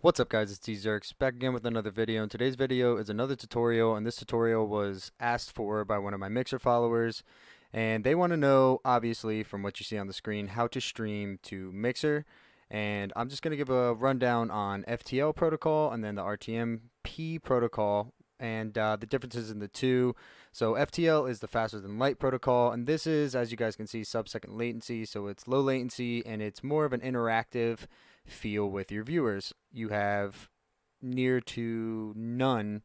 What's up guys, it's T-Zerx back again with another video, and today's video is another tutorial, and this tutorial was asked for by one of my Mixer followers, and they want to know, obviously from what you see on the screen, how to stream to Mixer. And I'm just going to give a rundown on FTL protocol and then the RTMP protocol and the differences in the two. So FTL is the faster than light protocol, and this is, as you guys can see, sub-second latency, so it's low latency and it's more of an interactive feel with your viewers. You have near to none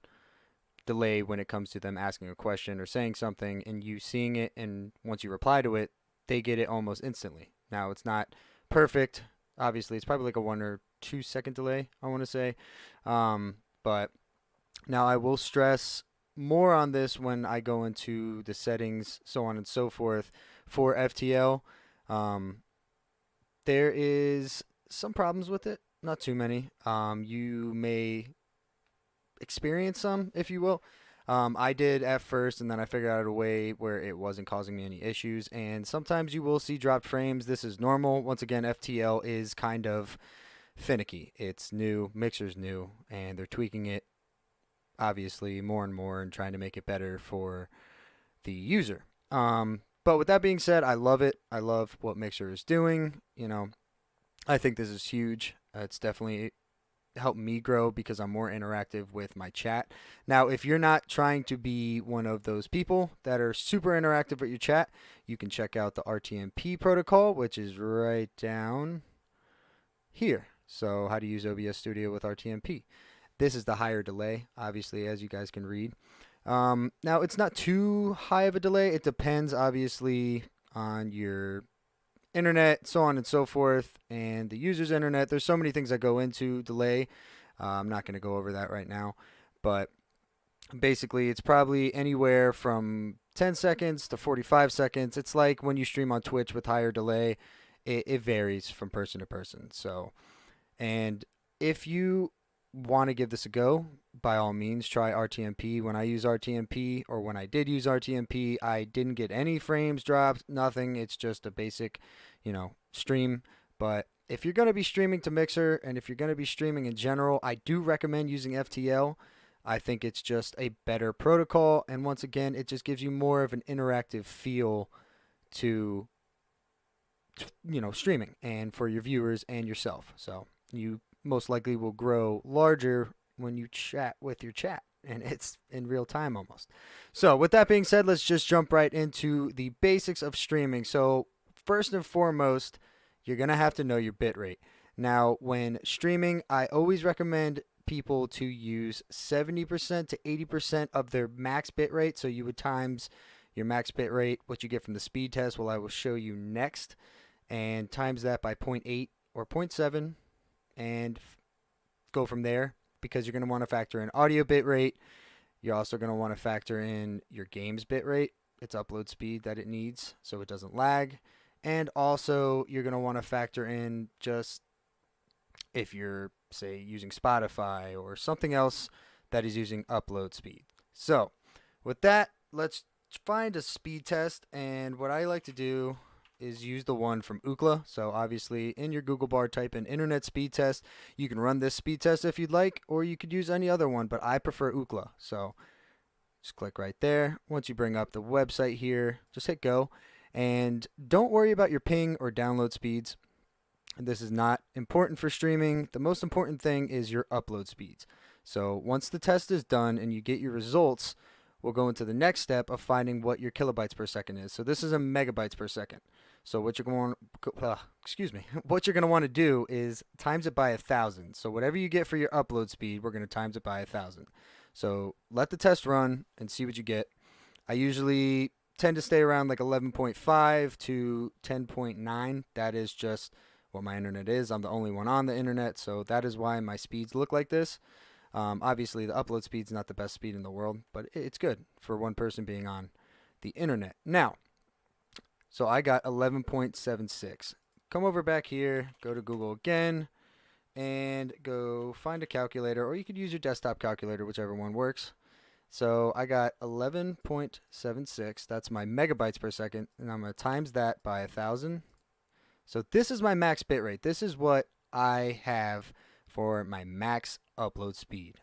delay when it comes to them asking a question or saying something and you seeing it, and once you reply to it, they get it almost instantly. Now, it's not perfect. Obviously, it's probably like a 1 or 2 second delay, I want to say. But now I will stress more on this when I go into the settings, so on and so forth, for FTL. There is some problems with it, not too many. You may experience some, if you will. I did at first, and then I figured out a way where it wasn't causing me any issues. And sometimes you will see dropped frames. This is normal. Once again, FTL is kind of finicky. It's new, Mixer's new, and they're tweaking it obviously more and more and trying to make it better for the user. But with that being said, I love it. I love what Mixer is doing. I think this is huge. It's definitely helped me grow because I'm more interactive with my chat. Now, if you're not trying to be one of those people that are super interactive with your chat, you can check out the RTMP protocol, which is right down here. So how to use OBS Studio with RTMP. This is the higher delay, obviously, as you guys can read. Now, it's not too high of a delay. It depends, obviously, on your internet, so on and so forth, and the user's internet. There's so many things that go into delay. I'm not going to go over that right now, but basically it's probably anywhere from 10 seconds to 45 seconds. It's like when you stream on Twitch with higher delay, it varies from person to person. So, and if you want to give this a go, by all means try RTMP. When I use RTMP, or when I did use RTMP, I didn't get any frames dropped, nothing. It's just a basic, stream. But if you're going to be streaming to Mixer, and if you're going to be streaming in general, I do recommend using FTL. I think it's just a better protocol, and once again, it just gives you more of an interactive feel to streaming and for your viewers and yourself. So you most likely will grow larger when you chat with your chat, and it's in real time almost. So with that being said, let's just jump right into the basics of streaming. So first and foremost, you're going to have to know your bitrate. Now, when streaming, I always recommend people to use 70% to 80% of their max bitrate. So you would times your max bitrate, what you get from the speed test, I will show you next, and times that by 0.8 or 0.7 and go from there, because you're going to want to factor in audio bitrate. You're also going to want to factor in your game's bitrate, its upload speed that it needs so it doesn't lag. And also you're going to want to factor in just if you're, say, using Spotify or something else that is using upload speed. So with that, let's find a speed test, and what I like to do is use the one from Ookla. So obviously in your Google bar, type in internet speed test. You can run this speed test if you'd like, or you could use any other one, but I prefer Ookla. So just click right there. Once you bring up the website here, just hit go, and don't worry about your ping or download speeds. This is not important for streaming. The most important thing is your upload speeds. So once the test is done and you get your results, we'll go into the next step of finding what your kilobytes per second is. So this is a megabytes per second. So what you're going what you're going to want to do is times it by 1,000. So whatever you get for your upload speed, we're going to times it by 1,000. So let the test run and see what you get. I usually tend to stay around like 11.5 to 10.9. That is just what my internet is. I'm the only one on the internet, so that is why my speeds look like this. Obviously, the upload speed is not the best speed in the world, but it's good for one person being on the internet. Now, so I got 11.76. Come over back here, go to Google again, and go find a calculator, or you could use your desktop calculator, whichever one works. So I got 11.76. That's my megabytes per second, and I'm going to times that by 1,000. So this is my max bitrate. This is what I have for my max upload speed.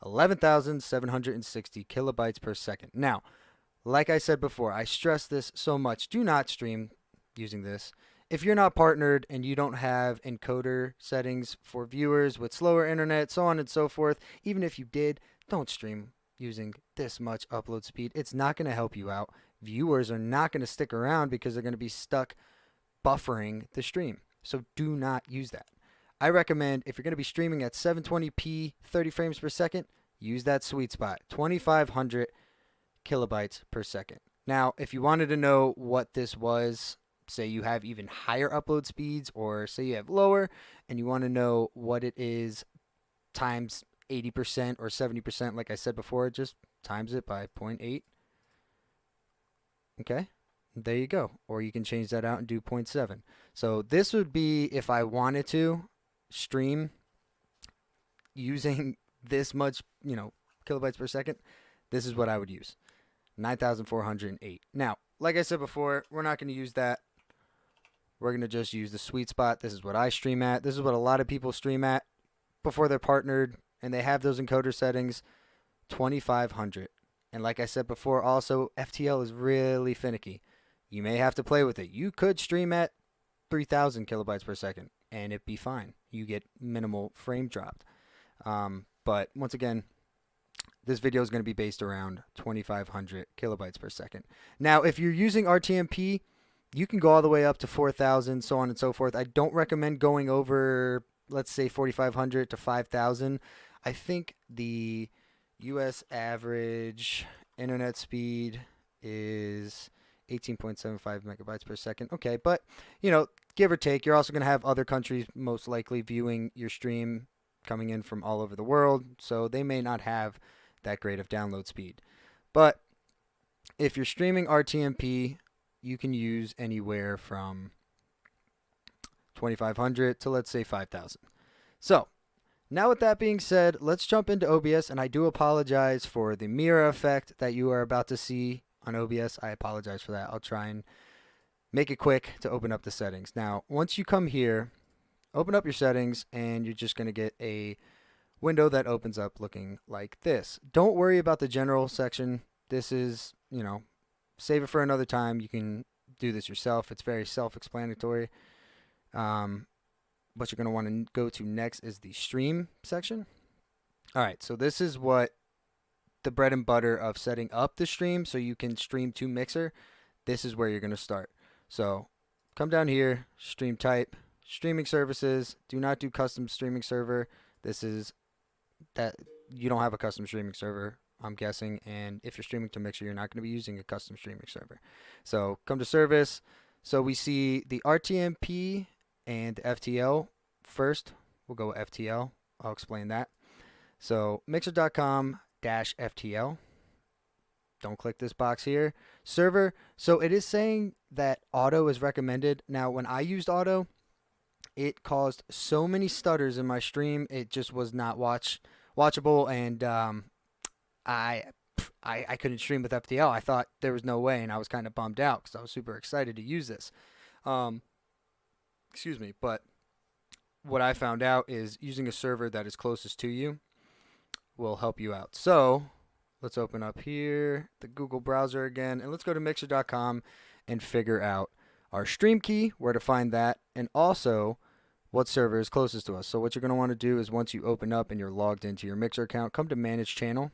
11,760 kilobytes per second. Now, like I said before, I stress this so much. Do not stream using this. If you're not partnered and you don't have encoder settings for viewers with slower internet, so on and so forth, even if you did, don't stream using this much upload speed. It's not going to help you out. Viewers are not going to stick around because they're going to be stuck buffering the stream. So do not use that. I recommend if you're going to be streaming at 720p 30 frames per second, use that sweet spot, 2500 kilobytes per second. Now, if you wanted to know what this was, say you have even higher upload speeds, or say you have lower, and you want to know what it is times 80% or 70%, like I said before, just times it by 0.8. Okay, there you go. Or you can change that out and do 0.7. So this would be if I wanted to stream using this much, kilobytes per second. This is what I would use. 9,408. Now, like I said before, we're not going to use that. We're going to just use the sweet spot. This is what I stream at. This is what a lot of people stream at before they're partnered and they have those encoder settings, 2,500. And like I said before, also, FTL is really finicky. You may have to play with it. You could stream at 3,000 kilobytes per second and it'd be fine. You get minimal frame dropped. But once again, this video is going to be based around 2,500 kilobytes per second. Now, if you're using RTMP, you can go all the way up to 4,000, so on and so forth. I don't recommend going over, let's say, 4,500 to 5,000. I think the US average internet speed is 18.75 megabytes per second. Okay, but, give or take, you're also going to have other countries most likely viewing your stream coming in from all over the world, so they may not have that great of download speed. But if you're streaming RTMP, you can use anywhere from 2,500 to, let's say, 5,000. So now with that being said, let's jump into OBS, and I do apologize for the mirror effect that you are about to see on OBS. I apologize for that. I'll try and make it quick to open up the settings. Now, once you come here, open up your settings, and you're just going to get a window that opens up looking like this. Don't worry about the general section. This is, save it for another time. You can do this yourself. It's very self-explanatory. What you're going to want to go to next is the stream section. All right, so this is what the bread and butter of setting up the stream so you can stream to Mixer. This is where you're going to start. So come down here, stream type, streaming services. Do not do custom streaming server. This is that you don't have a custom streaming server, I'm guessing, and if you're streaming to Mixer, you're not going to be using a custom streaming server. So come to service. So we see the RTMP and FTL first. We'll go with FTL. I'll explain that. So mixer.com-FTL. Don't click this box here. Server. So it is saying that auto is recommended. Now, when I used auto, it caused so many stutters in my stream. It just was not watchable, and I couldn't stream with FTL. I thought there was no way, and I was kind of bummed out because I was super excited to use this. Excuse me, but what I found out is using a server that is closest to you will help you out. So let's open up here the Google browser again, and let's go to mixer.com and figure out our stream key, where to find that, and also what server is closest to us. So what you're going to want to do is once you open up and you're logged into your Mixer account, come to Manage Channel.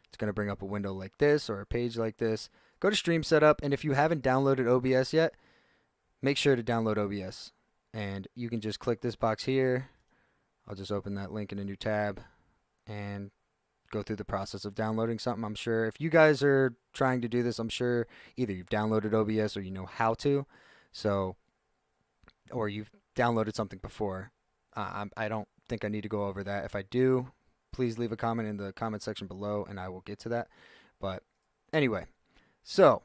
It's going to bring up a window like this or a page like this. Go to Stream Setup, and if you haven't downloaded OBS yet, make sure to download OBS. And you can just click this box here. I'll just open that link in a new tab and go through the process of downloading something. I'm sure if you guys are trying to do this, I'm sure either you've downloaded OBS or you know how to. So, or you've downloaded something before. I don't think I need to go over that. If I do, please leave a comment in the comment section below and I will get to that. But anyway, so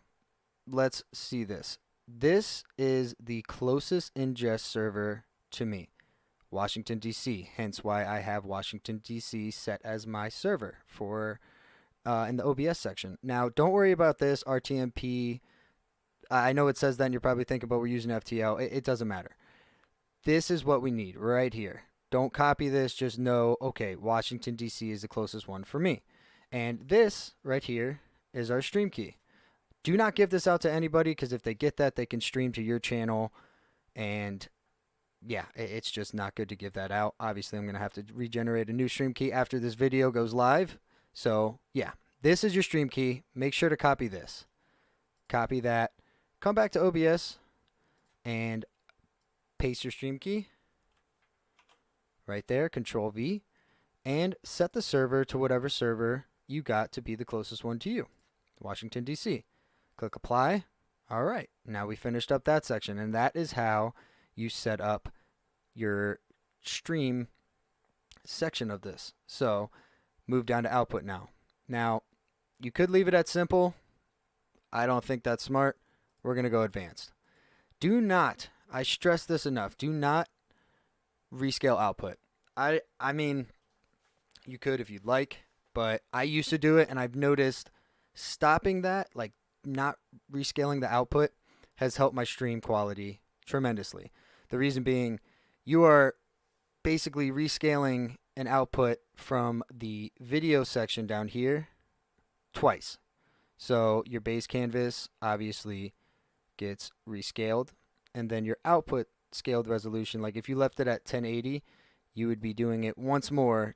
let's see this. This is the closest ingest server to me, Washington, D.C. Hence why I have Washington, D.C. set as my server for in the OBS section. Now, don't worry about this RTMP. I know it says that and you're probably thinking, but we're using FTL. It doesn't matter. This is what we need right here. Don't copy this. Just know, okay, Washington, D.C. is the closest one for me. And this right here is our stream key. Do not give this out to anybody, because if they get that, they can stream to your channel. And yeah, it's just not good to give that out. Obviously, I'm going to have to regenerate a new stream key after this video goes live. So yeah, this is your stream key. Make sure to copy this. Copy that. Come back to OBS and paste your stream key right there. Control V. And set the server to whatever server you got to be the closest one to you. Washington, D.C. Click apply. All right. Now we finished up that section. And that is how you set up your stream section of this. So move down to output now. Now, you could leave it at simple. I don't think that's smart. We're going to go advanced. Do not, I stress this enough, do not rescale output. I mean, you could if you'd like, but I used to do it, and I've noticed stopping that, like not rescaling the output, has helped my stream quality tremendously. The reason being, you are basically rescaling an output from the video section down here twice. So your base canvas obviously gets rescaled, and then your output scaled resolution, like if you left it at 1080, you would be doing it once more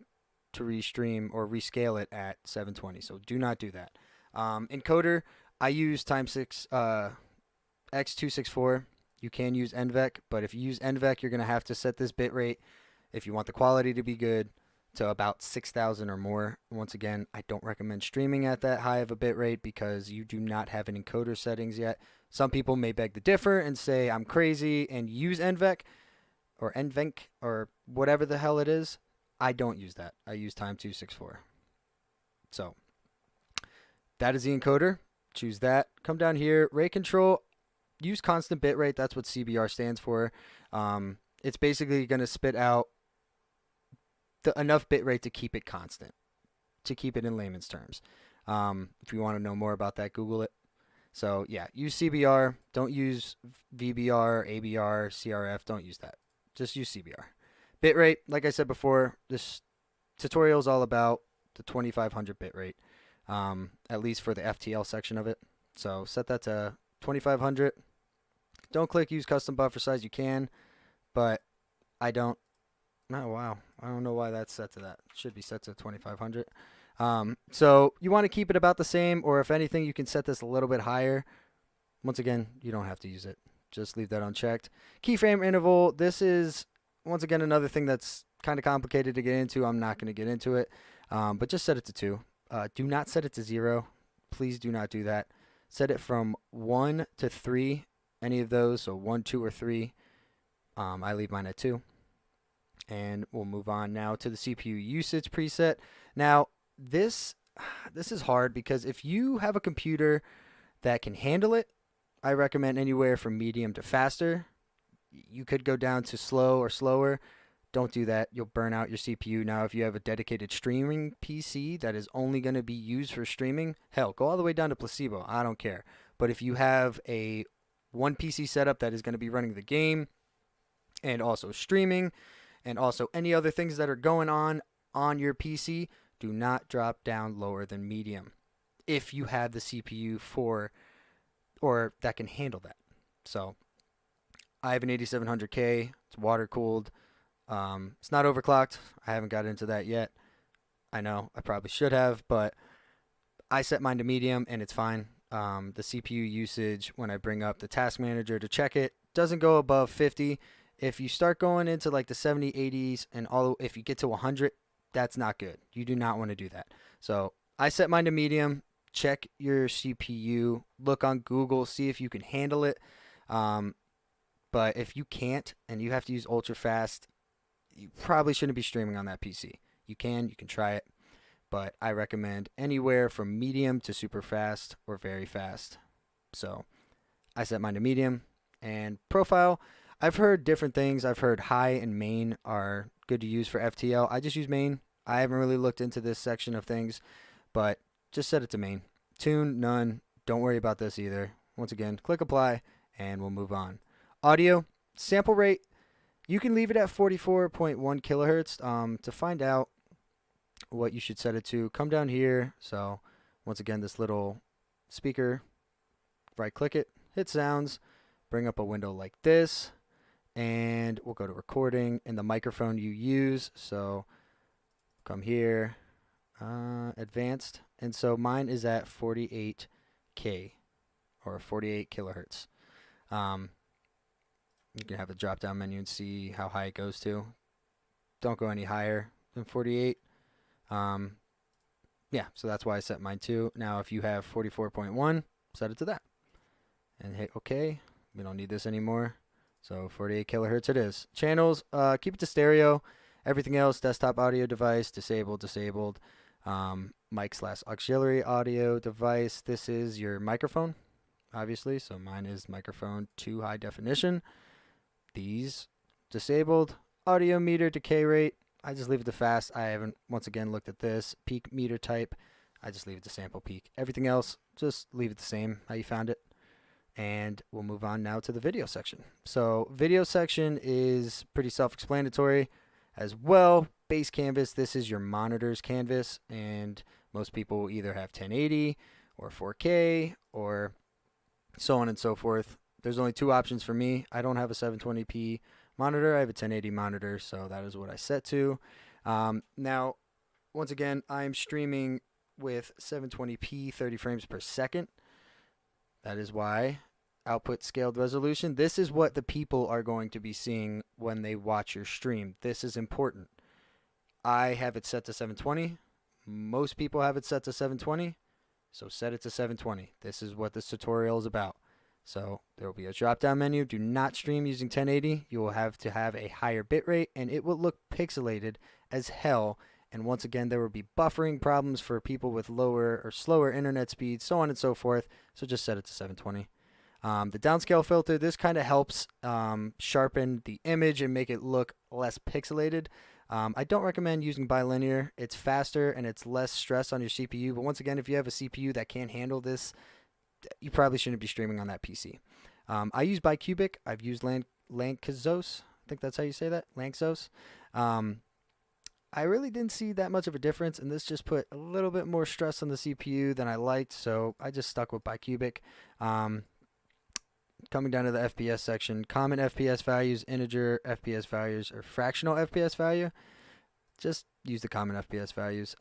to restream or rescale it at 720. So do not do that. Encoder, I use x264. You can use NVEC, but if you use NVEC, you're going to have to set this bitrate, if you want the quality to be good, to about 6,000 or more. Once again, I don't recommend streaming at that high of a bitrate because you do not have an encoder settings yet. Some people may beg to differ and say I'm crazy and use NVEC or NVENC or whatever the hell it is. I don't use that. I use x264. So that is the encoder. Choose that. Come down here, rate control. Use constant bitrate. That's what CBR stands for. It's basically going to spit out enough bitrate to keep it constant, to keep it in layman's terms. If you want to know more about that, Google it. So yeah, use CBR. Don't use VBR, ABR, CRF. Don't use that. Just use CBR. Bitrate, like I said before, this tutorial is all about the 2500 bitrate, at least for the FTL section of it. So set that to 2500. Don't click use custom buffer size. You can, but I don't. Oh, wow. I don't know why that's set to that. It should be set to 2500. So you want to keep it about the same, or if anything, you can set this a little bit higher. Once again, you don't have to use it. Just leave that unchecked. Keyframe interval. This is, once again, another thing that's kind of complicated to get into. I'm not going to get into it, but just set it to 2. Do not set it to 0. Please do not do that. Set it from 1 to 3, any of those, so 1, 2, or 3. I leave mine at 2. And we'll move on now to the CPU usage preset. Now, this is hard because if you have a computer that can handle it, I recommend anywhere from medium to faster. You could go down to slow or slower. Don't do that. You'll burn out your CPU. Now, if you have a dedicated streaming PC that is only going to be used for streaming, hell, go all the way down to placebo. I don't care. But if you have a one PC setup that is going to be running the game and also streaming, and also any other things that are going on your PC, do not drop down lower than medium if you have the CPU for, or that can handle that. So I have an 8700K. It's water cooled. It's not overclocked. I haven't got into that yet. I know I probably should have, but I set mine to medium and it's fine. The CPU usage, when I bring up the task manager to check it, doesn't go above 50. If you start going into like the 70, 80s, and if you get to 100, that's not good. You do not want to do that. So I set mine to medium. Check your CPU. Look on Google. See if you can handle it. But if you can't and you have to use ultra fast, you probably shouldn't be streaming on that PC. You can try it. But I recommend anywhere from medium to super fast or very fast. So I set mine to medium. And profile, I've heard different things. I've heard high and main are good to use for FTL. I just use main. I haven't really looked into this section of things, but just set it to main. Tune, none. Don't worry about this either. Once again, click apply, and we'll move on. Audio, sample rate. You can leave it at 44.1 kilohertz. To find out what you should set it to, come down here. So once again, this little speaker, right click it, hit sounds, bring up a window like this, and we'll go to recording and the microphone you use. So come here, advanced, and so mine is at 48K or 48 kilohertz. You can have a drop down menu and see how high it goes to. Don't go any higher than 48. Yeah, so that's why I set mine to. Now if you have 44.1, set it to that and hit OK. We don't need this anymore. So 48 kilohertz it is. Channels, keep it to stereo. Everything else, desktop audio device, disabled. Mic/auxiliary audio device. This is your microphone, obviously. So mine is microphone 2 high definition. These disabled. Audio meter decay rate. I just leave it to fast. I haven't once again looked at this. Peak meter type. I just leave it to sample peak. Everything else, just leave it the same how you found it. And we'll move on now to the video section. So video section is pretty self-explanatory as well. Base canvas, this is your monitor's canvas, and most people will either have 1080 or 4K or so on and so forth. There's only two options for me. I don't have a 720p monitor. I have a 1080 monitor, so that is what I set to. Now, once again, I'm streaming with 720p 30 frames per second. That is why output scaled resolution. This is what the people are going to be seeing when they watch your stream. This is important. I have it set to 720. Most people have it set to 720. So set it to 720. This is what this tutorial is about. So there will be a drop down menu. Do not stream using 1080. You will have to have a higher bitrate and it will look pixelated as hell. And once again, there will be buffering problems for people with lower or slower internet speeds, so on and so forth. So just set it to 720. The downscale filter, this kind of helps sharpen the image and make it look less pixelated. I don't recommend using bilinear. It's faster and it's less stress on your CPU. But once again, if you have a CPU that can't handle this, you probably shouldn't be streaming on that PC. I use bicubic. I've used Lanczos. I think that's how you say that, Lanczos. I really didn't see that much of a difference, and this just put a little bit more stress on the CPU than I liked, so I just stuck with bicubic. Coming down to the FPS section, common FPS values, integer FPS values, or fractional FPS value. Just use the common FPS values.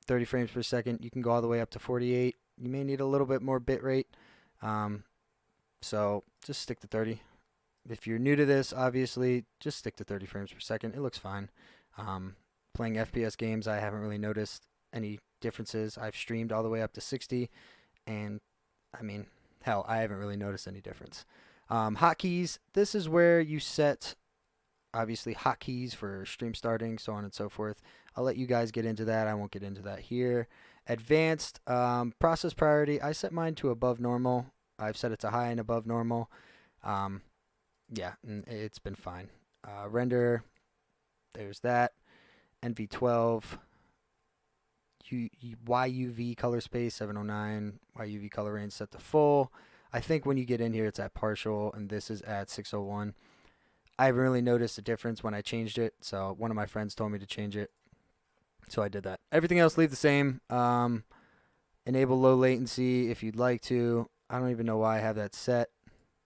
30 frames per second. You can go all the way up to 48. You may need a little bit more bit rate, so just stick to 30. If you're new to this, obviously, just stick to 30 frames per second. It looks fine. Playing FPS games, I haven't really noticed any differences. I've streamed all the way up to 60, and I mean, hell, I haven't really noticed any difference. Hotkeys, this is where you set, obviously, hotkeys for stream starting, so on and so forth. I'll let you guys get into that. I won't get into that here. Advanced, process priority, I set mine to above normal. I've set it to high and above normal. Yeah, it's been fine. Render, there's that. NV12, YUV color space 709, YUV color range set to full. I think when you get in here, it's at partial, and this is at 601. I haven't really noticed a difference when I changed it, so one of my friends told me to change it, so I did that. Everything else leave the same. Enable low latency if you'd like to. I don't even know why I have that set,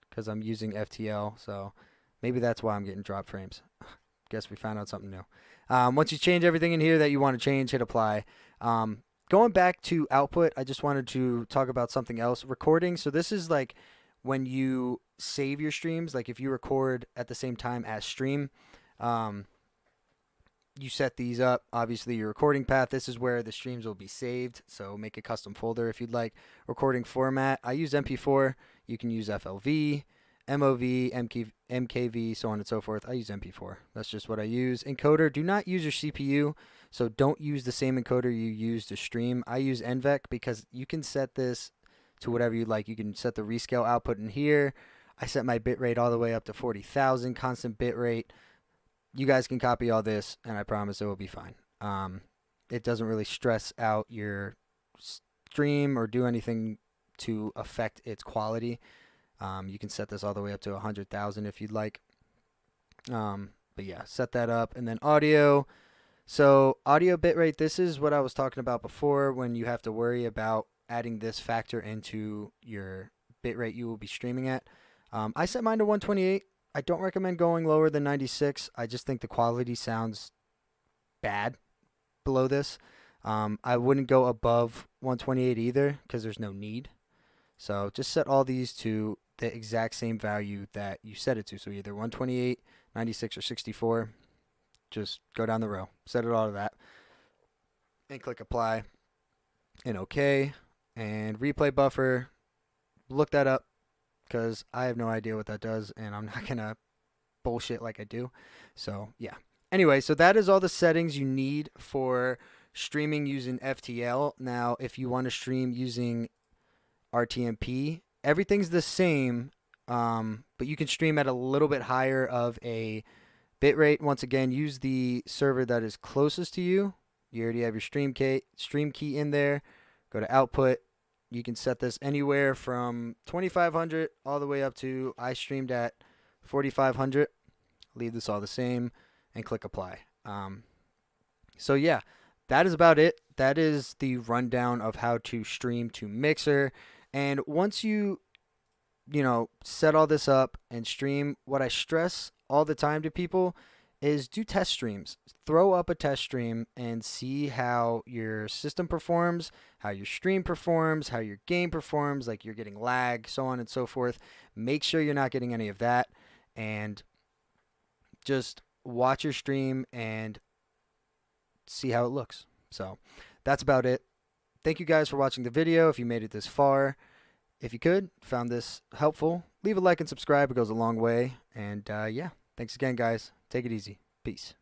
because I'm using FTL, so maybe that's why I'm getting drop frames. Guess we found out something new. Once you change everything in here that you want to change, hit apply. Going back to output, I just wanted to talk about something else. Recording, so this is like when you save your streams, like if you record at the same time as stream, you set these up. Obviously, your recording path, this is where the streams will be saved, so make a custom folder if you'd like. Recording format, I use MP4. You can use FLV, MOV, MKV, so on and so forth. I use MP4. That's just what I use. Encoder, do not use your CPU, so don't use the same encoder you use to stream. I use NVEC because you can set this to whatever you like. You can set the rescale output in here. I set my bitrate all the way up to 40,000 constant bitrate. You guys can copy all this, and I promise it will be fine. It doesn't really stress out your stream or do anything to affect its quality. You can set this all the way up to 100,000 if you'd like. But yeah, set that up. And then audio. So audio bitrate, this is what I was talking about before when you have to worry about adding this factor into your bitrate you will be streaming at. I set mine to 128. I don't recommend going lower than 96. I just think the quality sounds bad below this. I wouldn't go above 128 either because there's no need. So just set all these to the exact same value that you set it to. So either 128, 96, or 64. Just go down the row, set it all to that, and click apply and OK. And replay buffer, look that up because I have no idea what that does and I'm not going to bullshit like I do. So yeah. Anyway, so that is all the settings you need for streaming using FTL. Now, if you want to stream using RTMP, everything's the same, but you can stream at a little bit higher of a bitrate. Once again, use the server that is closest to you. You already have your stream key in there. Go to output. You can set this anywhere from 2500 all the way up to, I streamed at 4500. Leave this all the same and click apply. So yeah, that is about it. That is the rundown of how to stream to Mixer. And once you set all this up and stream, what I stress all the time to people is do test streams. Throw up a test stream and see how your system performs, how your stream performs, how your game performs, like you're getting lag, so on and so forth. Make sure you're not getting any of that, and just watch your stream and see how it looks. So that's about it. Thank you guys for watching the video. If you made it this far, if you found this helpful, leave a like and subscribe. It goes a long way. And yeah, thanks again, guys. Take it easy. Peace.